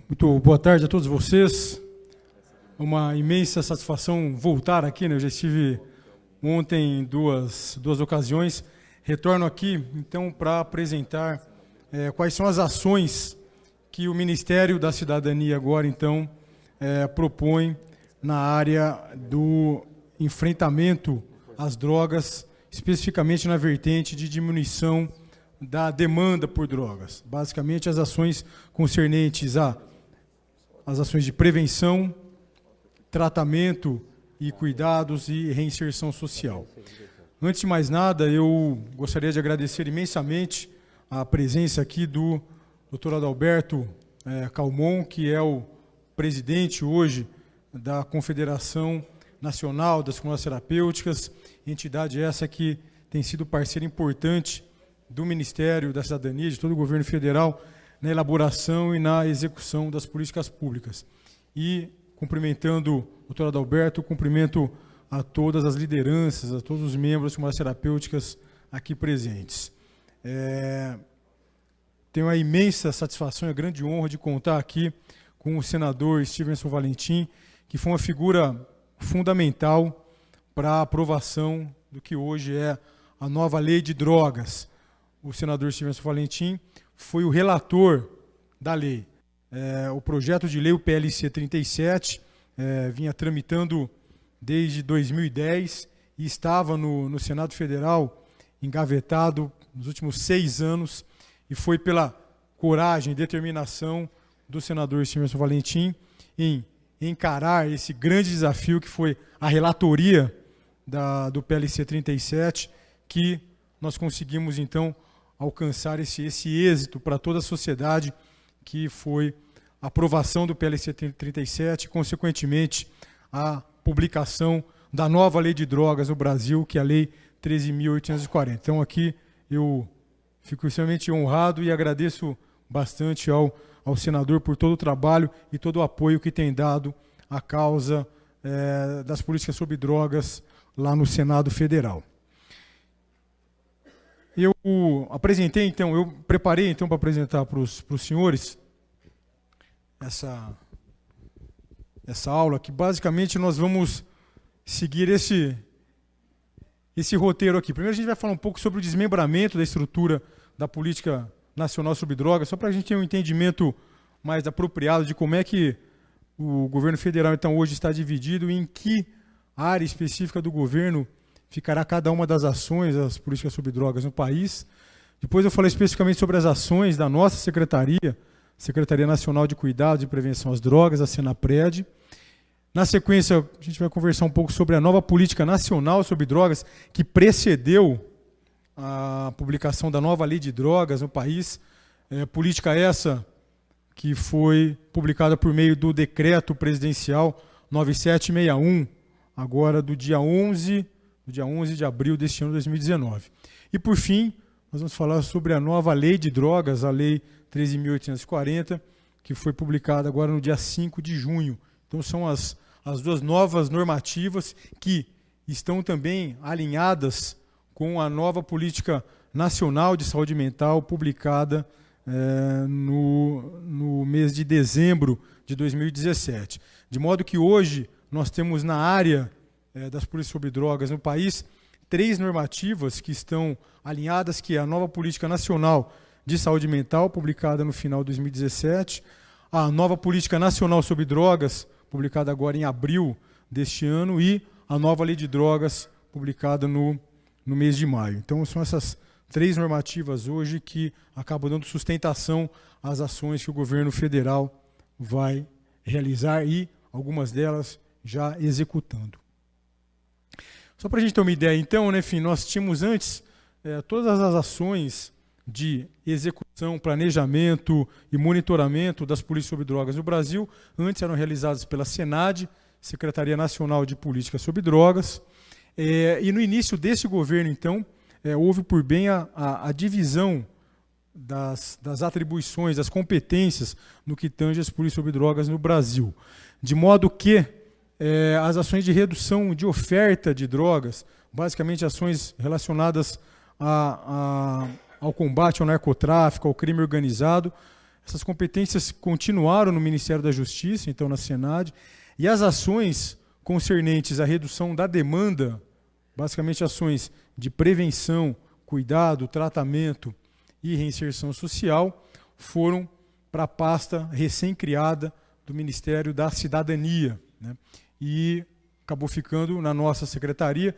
Muito boa tarde a todos vocês. Uma imensa satisfação voltar aqui, né? Eu já estive ontem em duas ocasiões. Retorno aqui, então, para apresentar quais são as ações que o Ministério da Cidadania agora, então, propõe na área do enfrentamento às drogas, especificamente na vertente de diminuição da demanda por drogas. Basicamente, as ações concernentes às ações de prevenção, tratamento e cuidados e reinserção social. Antes de mais nada, eu gostaria de agradecer imensamente a presença aqui do Dr. Adalberto Calmon, que é o presidente hoje da Confederação Nacional das Comunidades Terapêuticas, entidade essa que tem sido parceira importante do Ministério da Cidadania, de todo o governo federal, na elaboração e na execução das políticas públicas. E, cumprimentando o Dr. Adalberto, cumprimento a todas as lideranças, a todos os membros das comunidades terapêuticas aqui presentes. Tenho a imensa satisfação e a grande honra de contar aqui com o senador Stevenson Valentim, que foi uma figura fundamental para a aprovação do que hoje é a nova lei de drogas. O senador Stevenson Valentim foi o relator da lei. O projeto de lei, o PLC 37, vinha tramitando desde 2010 e estava no Senado Federal engavetado nos últimos 6 anos, e foi pela coragem e determinação do senador Stevenson Valentim em encarar esse grande desafio que foi a relatoria do PLC 37, que nós conseguimos, então, alcançar esse êxito para toda a sociedade, que foi a aprovação do PLC 37 e, consequentemente, a publicação da nova lei de drogas no Brasil, que é a Lei 13.840. Então, aqui eu fico extremamente honrado e agradeço bastante ao senador por todo o trabalho e todo o apoio que tem dado à causa das políticas sobre drogas lá no Senado Federal. Eu preparei então para apresentar para os senhores essa aula, que basicamente nós vamos seguir esse roteiro aqui. Primeiro a gente vai falar um pouco sobre o desmembramento da estrutura da política nacional sobre drogas, só para a gente ter um entendimento mais apropriado de como é que o governo federal então hoje está dividido e em que área específica do governo ficará cada uma das ações das políticas sobre drogas no país. Depois eu falei especificamente sobre as ações da nossa Secretaria Nacional de Cuidados e Prevenção às Drogas, a Senapred. Na sequência, a gente vai conversar um pouco sobre a nova política nacional sobre drogas, que precedeu a publicação da nova lei de drogas no país. Política essa que foi publicada por meio do decreto presidencial 9761, agora do dia 11 de abril deste ano de 2019. E, por fim, nós vamos falar sobre a nova lei de drogas, a Lei 13.840, que foi publicada agora no dia 5 de junho. Então, são as duas novas normativas que estão também alinhadas com a nova política nacional de saúde mental, publicada no mês de dezembro de 2017. De modo que hoje nós temos na área das políticas sobre drogas no país 3 normativas que estão alinhadas, que é a nova política nacional de saúde mental, publicada no final de 2017, a nova política nacional sobre drogas, publicada agora em abril deste ano, e a nova lei de drogas, publicada no mês de maio. Então, são essas 3 normativas hoje que acabam dando sustentação às ações que o governo federal vai realizar e algumas delas já executando. Só para a gente ter uma ideia, então, né, enfim, nós tínhamos antes todas as ações de execução, planejamento e monitoramento das políticas sobre drogas no Brasil, antes eram realizadas pela SENAD, Secretaria Nacional de Políticas sobre Drogas, e no início desse governo, então, houve por bem a divisão das atribuições, das competências no que tange as políticas sobre drogas no Brasil, de modo que as ações de redução de oferta de drogas, basicamente ações relacionadas ao combate ao narcotráfico, ao crime organizado, Essas competências continuaram no Ministério da Justiça, então na Senad, e as ações concernentes à redução da demanda, basicamente ações de prevenção, cuidado, tratamento e reinserção social, foram para a pasta recém-criada do Ministério da Cidadania, né? E acabou ficando na nossa Secretaria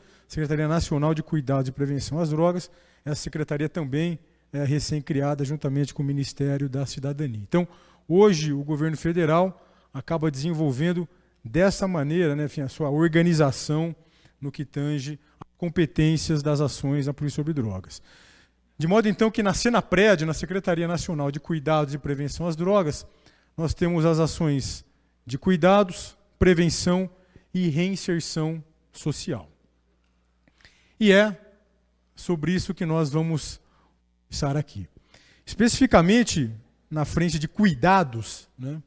Nacional de Cuidados e Prevenção às Drogas. Essa secretaria também é recém-criada juntamente com o Ministério da Cidadania. Então, hoje, o governo federal acaba desenvolvendo dessa maneira, né, enfim, a sua organização no que tange as competências das ações da Polícia sobre Drogas. De modo, então, que na Senapred, na Secretaria Nacional de Cuidados e Prevenção às Drogas, nós temos as ações de cuidados, prevenção e reinserção social. E é sobre isso que nós vamos pensar aqui. Especificamente, na frente de cuidados, né,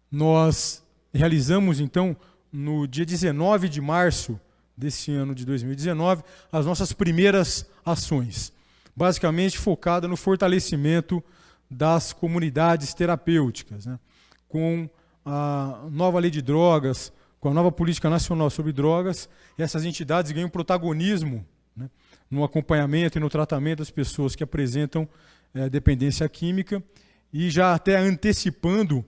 nós realizamos, então, no dia 19 de março desse ano de 2019, as nossas primeiras ações, basicamente focada no fortalecimento das comunidades terapêuticas, né, com a nova lei de drogas, com a nova política nacional sobre drogas. Essas entidades ganham protagonismo, né, no acompanhamento e no tratamento das pessoas que apresentam dependência química, e já até antecipando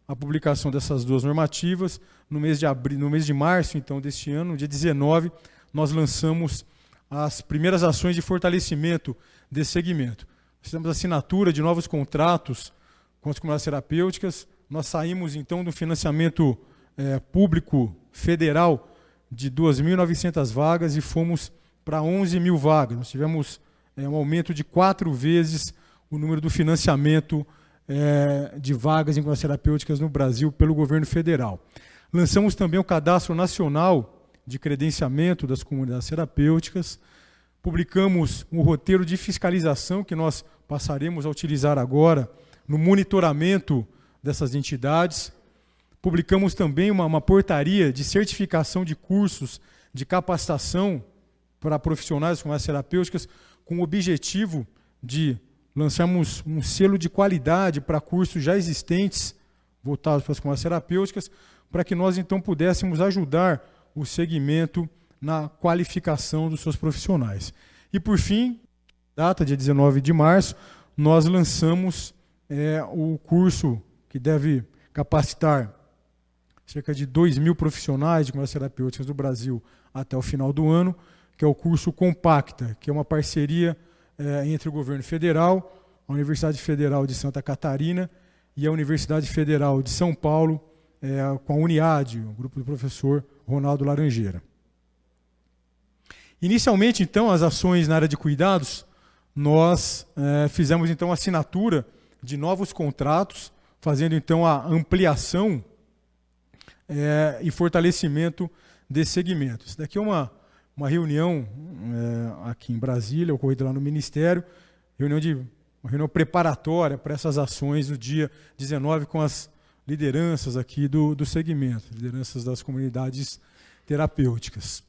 a publicação dessas duas normativas, no mês de março, então, deste ano, no dia 19, nós lançamos as primeiras ações de fortalecimento desse segmento. Nós temos assinatura de novos contratos com as comunidades terapêuticas. Nós saímos, então, do financiamento público federal de 2.900 vagas e fomos para 11.000 vagas. Nós tivemos um aumento de 4 vezes o número do financiamento de vagas em comunidades terapêuticas no Brasil pelo governo federal. Lançamos também o Cadastro Nacional de Credenciamento das Comunidades Terapêuticas. Publicamos um roteiro de fiscalização que nós passaremos a utilizar agora no monitoramento dessas entidades. Publicamos também uma portaria de certificação de cursos de capacitação para profissionais das comunidades terapêuticas, com o objetivo de lançarmos um selo de qualidade para cursos já existentes voltados para as comunidades terapêuticas, para que nós, então, pudéssemos ajudar o segmento na qualificação dos seus profissionais. E, por fim, data, dia 19 de março, nós lançamos o curso que deve capacitar cerca de 2.000 profissionais de comunidades terapêuticas do Brasil até o final do ano, que é o curso Compacta, que é uma parceria entre o governo federal, a Universidade Federal de Santa Catarina e a Universidade Federal de São Paulo, com a Uniad, o grupo do professor Ronaldo Laranjeira. Inicialmente, então, as ações na área de cuidados, nós fizemos, então, a assinatura de novos contratos, fazendo, então, a ampliação e fortalecimento desse segmento. Isso daqui é uma reunião aqui em Brasília, ocorrida lá no Ministério, uma reunião preparatória para essas ações no dia 19 com as lideranças aqui do segmento, lideranças das comunidades terapêuticas.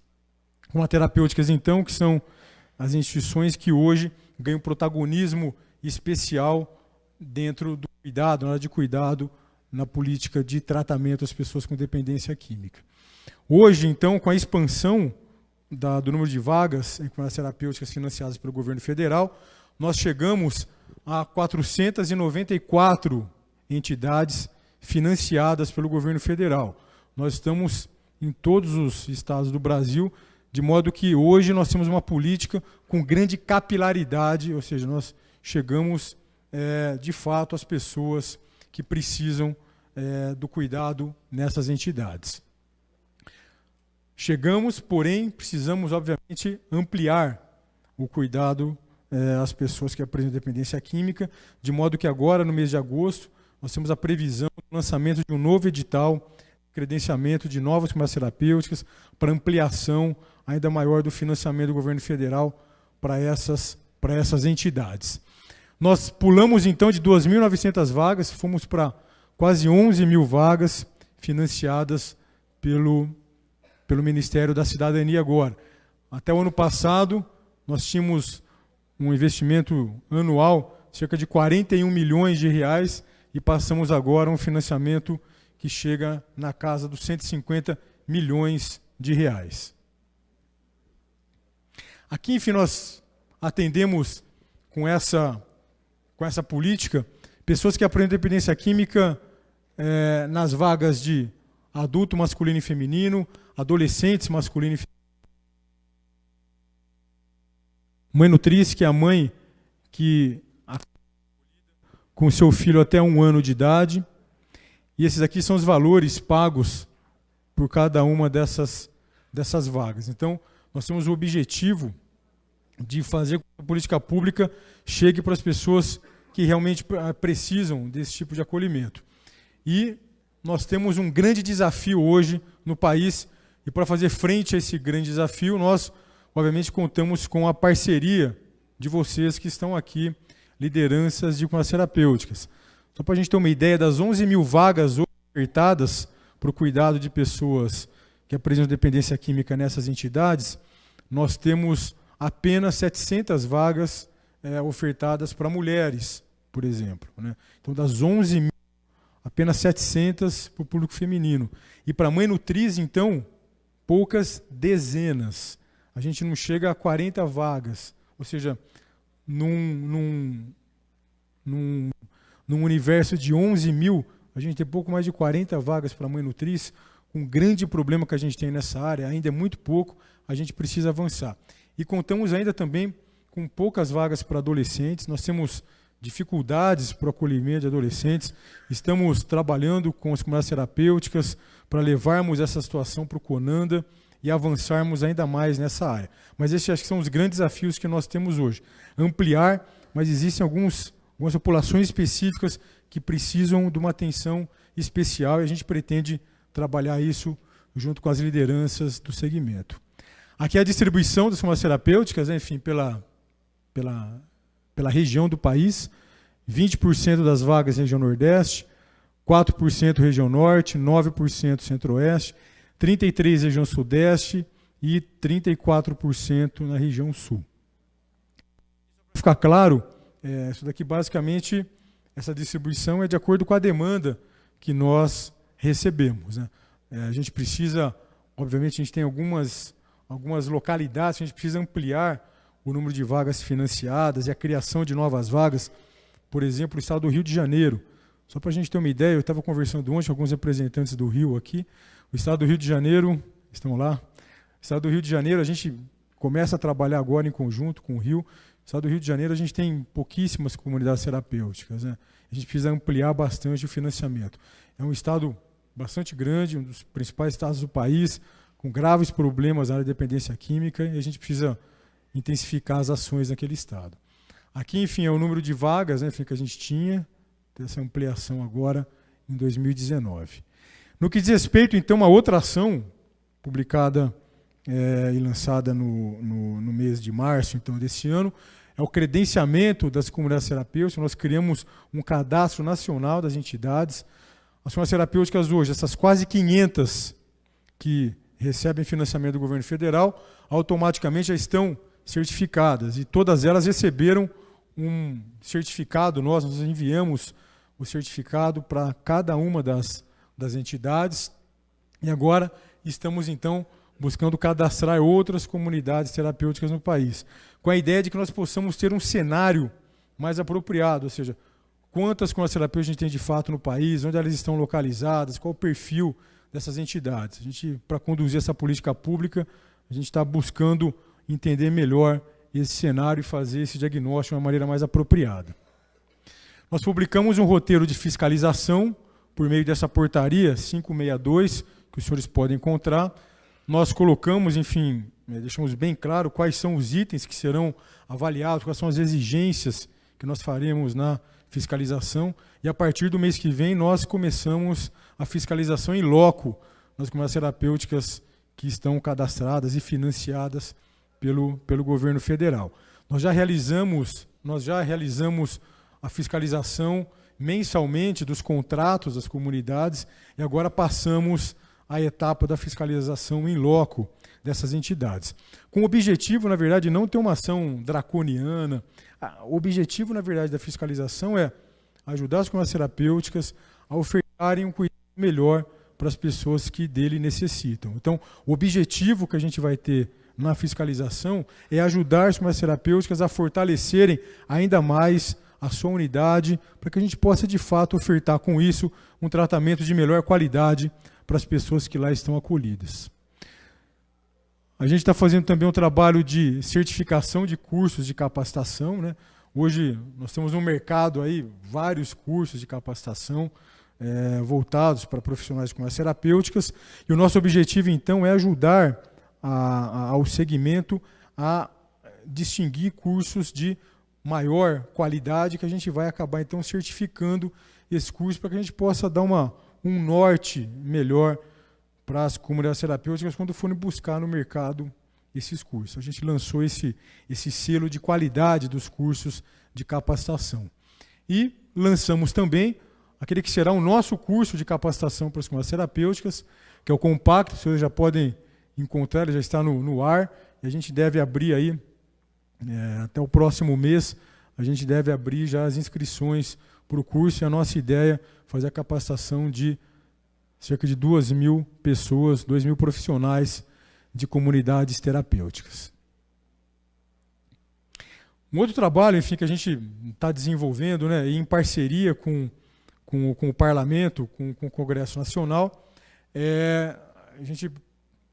Comunidades terapêuticas, então, que são as instituições que hoje ganham protagonismo especial dentro do cuidado, na área de cuidado, na política de tratamento das pessoas com dependência química. Hoje, então, com a expansão do número de vagas em comunidades terapêuticas financiadas pelo governo federal, nós chegamos a 494 entidades financiadas pelo governo federal. Nós estamos em todos os estados do Brasil, de modo que hoje nós temos uma política com grande capilaridade, ou seja, nós chegamos de fato às pessoas que precisam do cuidado nessas entidades. Chegamos, porém, precisamos, obviamente, ampliar o cuidado às pessoas que apresentam dependência química, de modo que agora, no mês de agosto, nós temos a previsão do lançamento de um novo edital, credenciamento de novas comunidades terapêuticas, para ampliação ainda maior do financiamento do governo federal para essas entidades. Nós pulamos, então, de 2.900 vagas, fomos para quase 11.000 vagas financiadas pelo Ministério da Cidadania agora. Até o ano passado, nós tínhamos um investimento anual cerca de 41 milhões de reais, e passamos agora a um financiamento que chega na casa dos 150 milhões de reais. Aqui, enfim, nós atendemos com essa política pessoas que aprendem dependência química nas vagas de adulto masculino e feminino, adolescentes masculino e feminino. Mãe nutriz, que é a mãe que com seu filho até 1 ano de idade. E esses aqui são os valores pagos por cada uma dessas vagas. Então, nós temos o objetivo de fazer com que a política pública chegue para as pessoas que realmente precisam desse tipo de acolhimento. E nós temos um grande desafio hoje no país, e para fazer frente a esse grande desafio, nós, obviamente, contamos com a parceria de vocês que estão aqui, lideranças de comunidades terapêuticas. Só para a gente ter uma ideia, das 11 mil vagas ofertadas para o cuidado de pessoas que apresentam dependência química nessas entidades, nós temos apenas 700 vagas ofertadas para mulheres, por exemplo, né? Então, das 11 mil, apenas 700 para o público feminino. E para a mãe nutriz, então, poucas dezenas. A gente não chega a 40 vagas. Ou seja, num universo de 11 mil, a gente tem pouco mais de 40 vagas para a mãe nutriz. Um grande problema que a gente tem nessa área, ainda é muito pouco, a gente precisa avançar. E contamos ainda também com poucas vagas para adolescentes. Nós temos dificuldades para o acolhimento de adolescentes. Estamos trabalhando com as comunidades terapêuticas para levarmos essa situação para o CONANDA e avançarmos ainda mais nessa área. Mas esses acho que são os grandes desafios que nós temos hoje. Ampliar, mas existem algumas populações específicas que precisam de uma atenção especial, e a gente pretende trabalhar isso junto com as lideranças do segmento. Aqui é a distribuição das comunidades terapêuticas, né, enfim, pela região do país. 20% das vagas região Nordeste, 4% região Norte, 9% Centro-Oeste, 33% região Sudeste e 34% na região Sul. Para ficar claro, isso daqui basicamente, essa distribuição é de acordo com a demanda que nós recebemos, né? A gente precisa, obviamente, a gente tem algumas localidades que a gente precisa ampliar o número de vagas financiadas e a criação de novas vagas. Por exemplo, o estado do Rio de Janeiro. Só para a gente ter uma ideia, eu estava conversando ontem com alguns representantes do Rio aqui. O estado do Rio de Janeiro, estão lá? O estado do Rio de Janeiro, a gente começa a trabalhar agora em conjunto com o Rio. No estado do Rio de Janeiro, a gente tem pouquíssimas comunidades terapêuticas, né? A gente precisa ampliar bastante o financiamento. É um estado bastante grande, um dos principais estados do país, com graves problemas na área de dependência química, e a gente precisa intensificar as ações naquele estado. Aqui, enfim, é o número de vagas, né, que a gente tinha, essa ampliação agora em 2019. No que diz respeito, então, a outra ação publicada e lançada no mês de março então, desse ano, é o credenciamento das comunidades terapêuticas. Nós criamos um cadastro nacional das entidades. As comunidades terapêuticas hoje, essas quase 500 que recebem financiamento do governo federal, automaticamente já estão certificadas, e todas elas receberam um certificado. Nós enviamos o certificado para cada uma das entidades, e agora estamos, então, buscando cadastrar outras comunidades terapêuticas no país, com a ideia de que nós possamos ter um cenário mais apropriado, ou seja, quantas comunidades terapêuticas a gente tem de fato no país, onde elas estão localizadas, qual o perfil dessas entidades. A gente, para conduzir essa política pública, a gente está buscando entender melhor esse cenário e fazer esse diagnóstico de uma maneira mais apropriada. Nós publicamos um roteiro de fiscalização por meio dessa portaria 562, que os senhores podem encontrar. Nós colocamos, enfim, deixamos bem claro quais são os itens que serão avaliados, quais são as exigências que nós faremos na fiscalização, e a partir do mês que vem nós começamos a fiscalização em loco nas comunidades terapêuticas que estão cadastradas e financiadas pelo governo federal. Nós já realizamos a fiscalização mensalmente dos contratos das comunidades, e agora passamos a etapa da fiscalização em loco dessas entidades. Com o objetivo, na verdade, não ter uma ação draconiana. O objetivo, na verdade, da fiscalização é ajudar as comunidades terapêuticas a ofertarem um cuidado melhor para as pessoas que dele necessitam. Então, o objetivo que a gente vai ter na fiscalização é ajudar as comunidades terapêuticas a fortalecerem ainda mais a sua unidade, para que a gente possa, de fato, ofertar com isso um tratamento de melhor qualidade para as pessoas que lá estão acolhidas. A gente está fazendo também um trabalho de certificação de cursos de capacitação, né? Hoje nós temos no mercado aí vários cursos de capacitação voltados para profissionais de comunidades terapêuticas, e o nosso objetivo, então, é ajudar ao segmento a distinguir cursos de maior qualidade, que a gente vai acabar, então, certificando esse curso para que a gente possa dar um norte melhor para as comunidades terapêuticas quando forem buscar no mercado esses cursos. A gente lançou esse selo de qualidade dos cursos de capacitação. E lançamos também aquele que será o nosso curso de capacitação para as comunidades terapêuticas, que é o compacto, vocês já podem encontrar, ele já está no ar, e a gente deve abrir aí, até o próximo mês, a gente deve abrir já as inscrições para o curso, e a nossa ideia é fazer a capacitação de cerca de 2.000 pessoas, 2.000 profissionais de comunidades terapêuticas. Um outro trabalho, enfim, que a gente está desenvolvendo, né, em parceria com o Parlamento, com o Congresso Nacional, a gente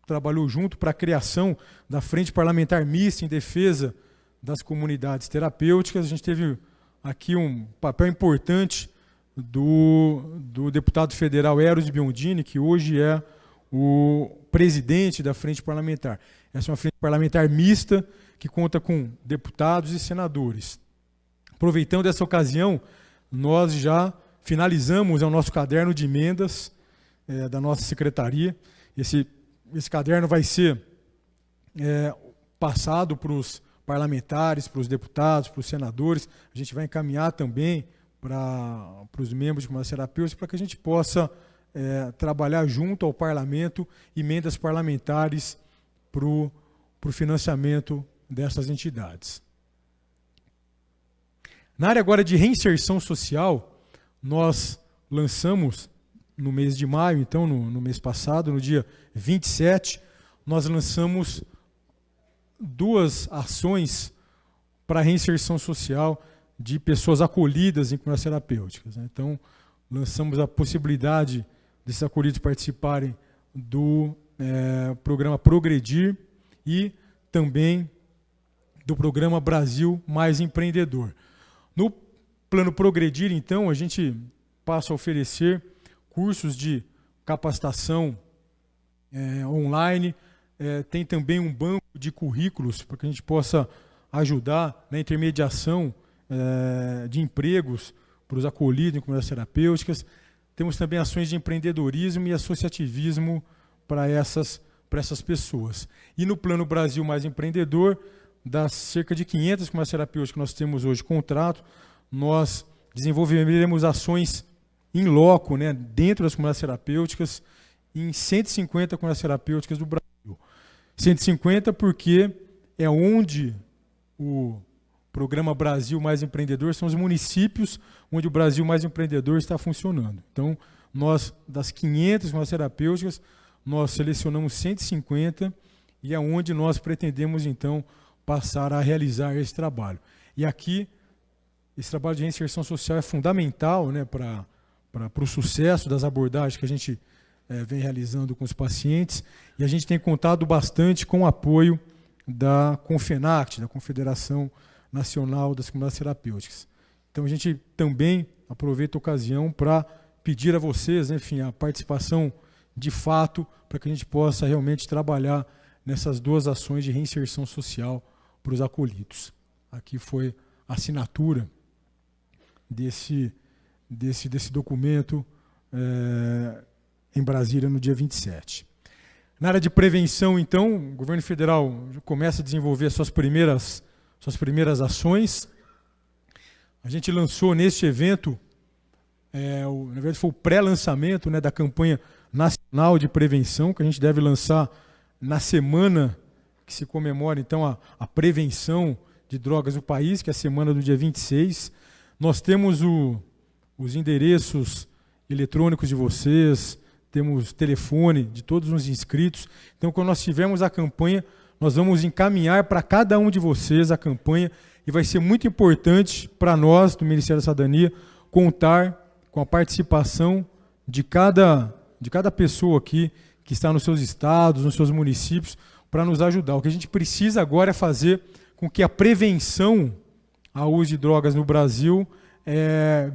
trabalhou junto para a criação da Frente Parlamentar Mista em defesa das comunidades terapêuticas. A gente teve aqui um papel importante do deputado federal Eros Biondini, que hoje é o presidente da Frente Parlamentar. Essa é uma Frente Parlamentar mista que conta com deputados e senadores. Aproveitando essa ocasião, nós já finalizamos o nosso caderno de emendas da nossa secretaria. Esse caderno vai ser passado para os parlamentares, para os deputados, para os senadores. A gente vai encaminhar também para os membros de comunidades terapêuticas, para que a gente possa trabalhar junto ao parlamento emendas parlamentares para o financiamento dessas entidades. Na área agora de reinserção social, nós lançamos no mês de maio, então no mês passado, no dia 27, nós lançamos 2 ações para reinserção social de pessoas acolhidas em comunidades terapêuticas. Então, lançamos a possibilidade desses acolhidos participarem do programa Progredir e também do programa Brasil Mais Empreendedor. No plano Progredir, então, a gente passa a oferecer cursos de capacitação online, tem também um banco de currículos para que a gente possa ajudar na intermediação de empregos para os acolhidos em comunidades terapêuticas. Temos também ações de empreendedorismo e associativismo para essas pessoas. E no plano Brasil Mais Empreendedor, das cerca de 500 comunidades terapêuticas que nós temos hoje contrato, nós desenvolveremos ações em loco, né, dentro das comunidades terapêuticas, em 150 comunidades terapêuticas do Brasil. 150 porque é onde o programa Brasil Mais Empreendedor são os municípios onde o Brasil Mais Empreendedor está funcionando. Então, nós, das 500 comunidades terapêuticas, nós selecionamos 150 e é onde nós pretendemos, então, passar a realizar esse trabalho. E aqui, esse trabalho de reinserção social é fundamental, né, para o sucesso das abordagens que a gente vem realizando com os pacientes, e a gente tem contado bastante com o apoio da Confenact, da Confederação Nacional das Comunidades Terapêuticas. Então, a gente também aproveita a ocasião para pedir a vocês, enfim, a participação de fato, para que a gente possa realmente trabalhar nessas 2 ações de reinserção social para os acolhidos. Aqui foi a assinatura desse documento em Brasília no dia 27. Na área de prevenção, então, o governo federal começa a desenvolver suas primeiras ações. A gente lançou neste evento na verdade foi o pré-lançamento, né, da campanha nacional de prevenção, que a gente deve lançar na semana que se comemora então a prevenção de drogas no país, que é a semana do dia 26. Nós temos os endereços eletrônicos de vocês, temos telefone de todos os inscritos. Então, quando nós tivermos a campanha, nós vamos encaminhar para cada um de vocês a campanha, e vai ser muito importante para nós, do Ministério da Cidadania, contar com a participação de cada pessoa aqui que está nos seus estados, nos seus municípios, para nos ajudar. O que a gente precisa agora é fazer com que a prevenção ao uso de drogas no Brasil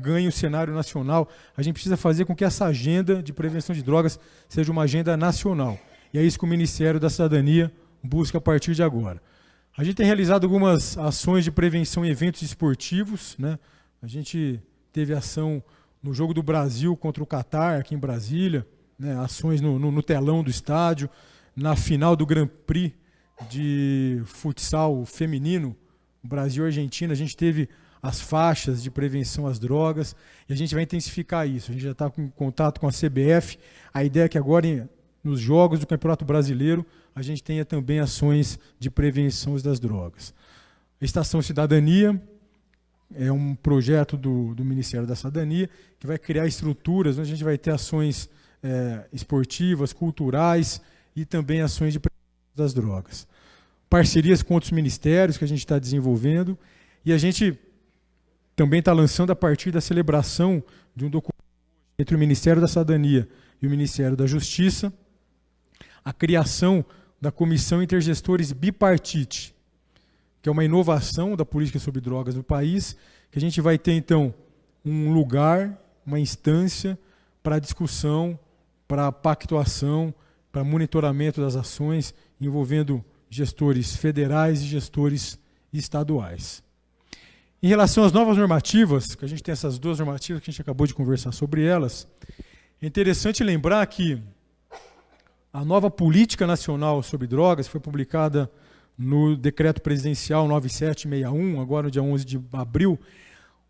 ganhe o cenário nacional. A gente precisa fazer com que essa agenda de prevenção de drogas seja uma agenda nacional. E é isso que o Ministério da Cidadania busca a partir de agora. A gente tem realizado algumas ações de prevenção em eventos esportivos, né? A gente teve ação no Jogo do Brasil contra o Catar, aqui em Brasília, né? Ações no telão do estádio, na final do Grand Prix de futsal feminino, Brasil e Argentina, a gente teve as faixas de prevenção às drogas, e a gente vai intensificar isso. A gente já está com contato com a CBF. A ideia é que agora, nos jogos do Campeonato Brasileiro, a gente tenha também ações de prevenção das drogas. A Estação Cidadania é um projeto do Ministério da Cidadania que vai criar estruturas onde a gente vai ter ações esportivas, culturais e também ações de prevenção das drogas. Parcerias com outros ministérios que a gente está desenvolvendo, e a gente também está lançando, a partir da celebração de um documento entre o Ministério da Cidadania e o Ministério da Justiça, a criação da Comissão Intergestores Bipartite, que é uma inovação da política sobre drogas no país, que a gente vai ter, então, um lugar, uma instância para discussão, para pactuação, para monitoramento das ações, envolvendo gestores federais e gestores estaduais. Em relação às novas normativas, que a gente tem essas duas normativas que a gente acabou de conversar sobre elas, é interessante lembrar que a nova Política Nacional sobre Drogas foi publicada no Decreto Presidencial 9761, agora no dia 11 de abril,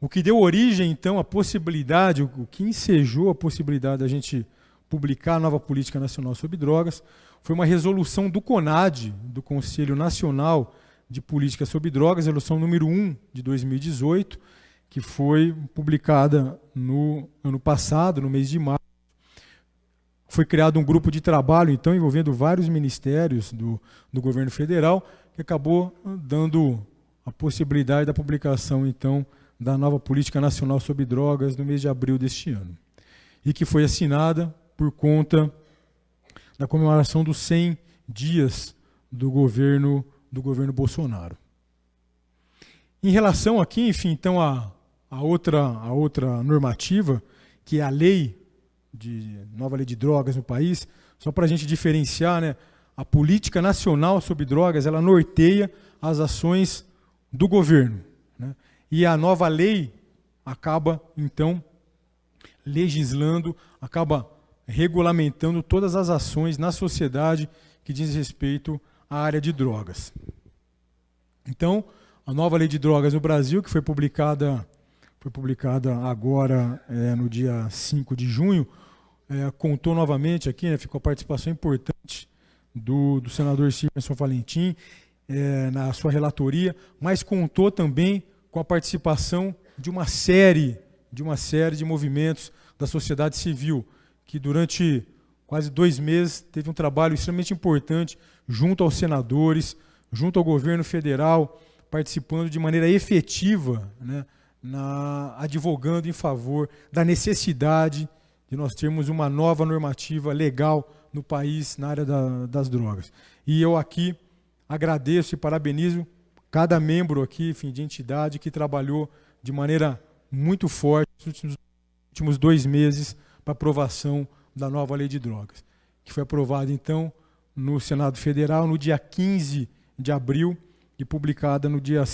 o que deu origem, então, à possibilidade, o que ensejou a possibilidade da gente publicar a nova Política Nacional sobre Drogas, foi uma resolução do CONAD, do Conselho Nacional de Política sobre Drogas, a resolução número 1 de 2018, que foi publicada no ano passado, no mês de março. Foi criado um grupo de trabalho, então, envolvendo vários ministérios do governo federal, que acabou dando a possibilidade da publicação, então, da nova Política Nacional sobre Drogas no mês de abril deste ano. E que foi assinada por conta da comemoração dos 100 dias do governo Bolsonaro. Em relação aqui, enfim, então, a outra normativa, que é a nova lei de drogas no país, só para a gente diferenciar, né, a política nacional sobre drogas, ela norteia as ações do governo, né, e a nova lei acaba, então, legislando, acaba regulamentando todas as ações na sociedade que diz respeito à área de drogas. Então, a nova lei de drogas no Brasil, que foi publicada agora no dia 5 de junho, contou novamente aqui, né, ficou a participação importante do senador Stevenson Valentim na sua relatoria, mas contou também com a participação de uma série de movimentos da sociedade civil, que durante quase 2 meses teve um trabalho extremamente importante junto aos senadores, junto ao governo federal, participando de maneira efetiva, né, advogando em favor da necessidade de nós termos uma nova normativa legal no país na área das drogas. E eu aqui agradeço e parabenizo cada membro aqui, enfim, de entidade que trabalhou de maneira muito forte nos últimos 2 meses para aprovação da nova lei de drogas, que foi aprovada, então, no Senado Federal no dia 15 de abril e publicada no dia...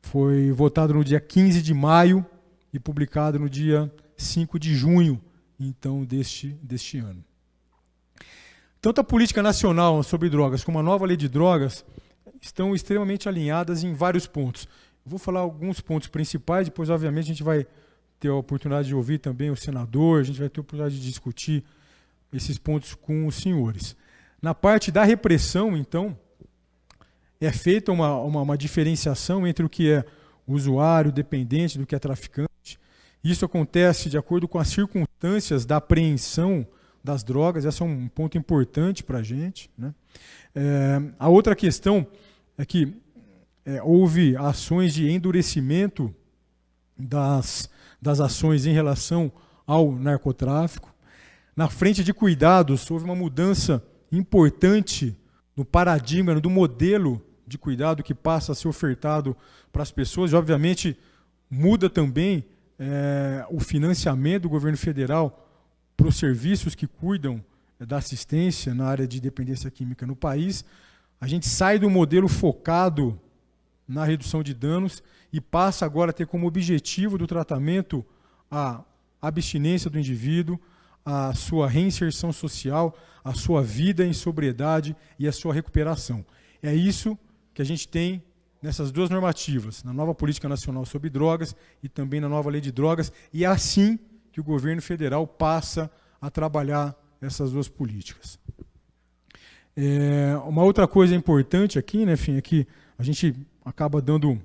Foi votado no dia 15 de maio e publicado no dia 5 de junho, então, deste ano. Tanto a política nacional sobre drogas como a nova lei de drogas estão extremamente alinhadas em vários pontos. Vou falar alguns pontos principais, depois, obviamente, a gente vai ter a oportunidade de ouvir também o senador, a gente vai ter a oportunidade de discutir esses pontos com os senhores. Na parte da repressão, então, é feita uma diferenciação entre o que é usuário, dependente, do que é traficante. Isso acontece de acordo com as circunstâncias da apreensão das drogas, esse é um ponto importante para a gente, né? A outra questão é que houve ações de endurecimento das ações em relação ao narcotráfico. Na frente de cuidados, houve uma mudança importante no paradigma, do modelo de cuidado que passa a ser ofertado para as pessoas. E, obviamente, muda também o financiamento do governo federal para os serviços que cuidam da assistência na área de dependência química no país. A gente sai do modelo focado na redução de danos e passa agora a ter como objetivo do tratamento a abstinência do indivíduo, a sua reinserção social, a sua vida em sobriedade e a sua recuperação. É isso que a gente tem nessas duas normativas, na nova Política Nacional sobre Drogas e também na nova Lei de Drogas, e é assim que o governo federal passa a trabalhar essas duas políticas. Uma outra coisa importante aqui, né, Fim, é que a gente acaba dando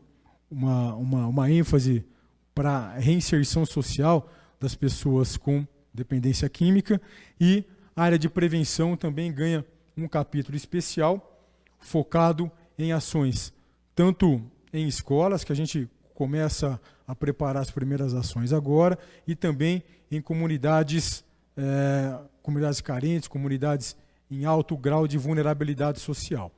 uma ênfase para a reinserção social das pessoas com dependência química, e a área de prevenção também ganha um capítulo especial focado em ações, tanto em escolas, que a gente começa a preparar as primeiras ações agora, e também em comunidades carentes, comunidades em alto grau de vulnerabilidade social.